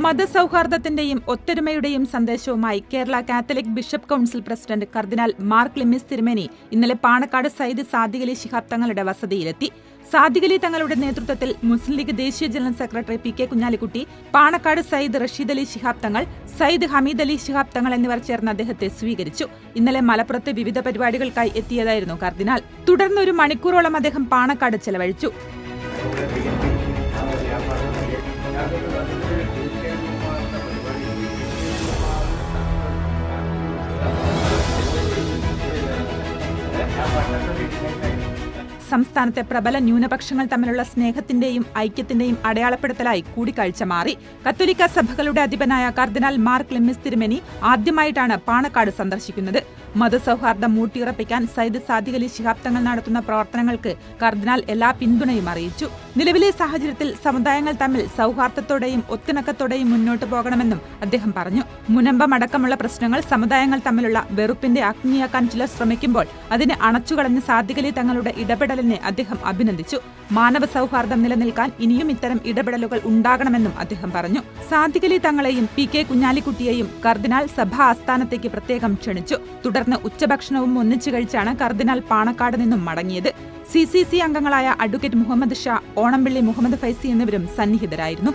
മതസൗഹാർദ്ദത്തിന്റെയും ഒത്തൊരുമയുടെയും സന്ദേശവുമായി Kerala Catholic bishop council president കർദിനാൾ മാർ ക്ലിമ്മീസ് തിരുമേനി ഇന്നലെ പാണക്കാട് സയ്യിദ് സാദിഖ് അലി ശിഹാബ് തങ്ങളുടെ വസതിയിലെത്തി. സാദിഖ് അലി തങ്ങളുടെ നേതൃത്വത്തിൽ മുസ്ലിം ലീഗ് ദേശീയ general secretary P K Kunhalikutty, Panakkad Sayyid Rasheed Ali Shihab Thangal, Sayyid Hameed Ali Shihab തങ്ങൾ എന്നിവർ ചേർന്ന് അദ്ദേഹത്തെ സ്വീകരിച്ചു. ഇന്നലെ മലപ്പുറത്ത് വിവിധ പരിപാടികൾക്കായി എത്തിയതായിരുന്നു കർദിനാൾ. തുടർന്ന് ഒരു മണിക്കൂറോളം അദ്ദേഹം പാണക്കാട് ചെലവഴിച്ചു. സംസ്ഥാനത്തെ പ്രബല ന്യൂനപക്ഷങ്ങൾ തമ്മിലുള്ള സ്നേഹത്തിന്റെയും ഐക്യത്തിന്റെയും അടയാളപ്പെടുത്തലായി കൂടിക്കാഴ്ച മാറി. കത്തോലിക്ക സഭകളുടെ അധിപനായ കർദിനാൾ മാർ ക്ലിമ്മീസ് തിരുമേനി ആദ്യമായിട്ടാണ് പാണക്കാട് സന്ദർശിക്കുന്നത്. മതസൗഹാർദ്ദം ഊട്ടിയുറപ്പിക്കാൻ സയ്യിദ് സാദിഖ് അലി ശിഹാബ് തങ്ങൾ നടത്തുന്ന പ്രവർത്തനങ്ങൾക്ക് കർദിനാൾ എല്ലാ പിന്തുണയും അറിയിച്ചു. നിലവിലെ സാഹചര്യത്തിൽ സമുദായങ്ങൾ തമ്മിൽ സൗഹാർദ്ദത്തോടെയും ഒത്തിണക്കത്തോടെയും മുന്നോട്ടു പോകണമെന്നും അദ്ദേഹം പറഞ്ഞു. മുനമ്പമടക്കമുള്ള പ്രശ്നങ്ങൾ സമുദായങ്ങൾ തമ്മിലുള്ള വെറുപ്പിന്റെ അഗ്നിയാക്കാൻ ചിലർ ശ്രമിക്കുമ്പോൾ അതിനെ അണച്ചുകളഞ്ഞ് സാദിഖ് അലി തങ്ങളുടെ ഇടപെടലിനെ അദ്ദേഹം അഭിനന്ദിച്ചു. മാനവ സൗഹാർദ്ദം നിലനിൽക്കാൻ ഇനിയും ഇത്തരം ഇടപെടലുകൾ ഉണ്ടാകണമെന്നും അദ്ദേഹം പറഞ്ഞു. സാദിഖ് അലി തങ്ങളെയും പി കെ കുഞ്ഞാലിക്കുട്ടിയെയും കർദിനാൾ സഭാ ആസ്ഥാനത്തേക്ക് പ്രത്യേകം ക്ഷണിച്ചു. തുടർന്ന് ഉച്ചഭക്ഷണവും ഒന്നിച്ചു കഴിച്ചാണ് കർദിനാൾ പാണക്കാട് നിന്നും മടങ്ങിയത്. CCC അംഗങ്ങളായ അഡ്വക്കേറ്റ് മുഹമ്മദ് ഷാ, ഓണംപിള്ളി മുഹമ്മദ് ഫൈസി എന്നിവരും സന്നിഹിതരായിരുന്നു.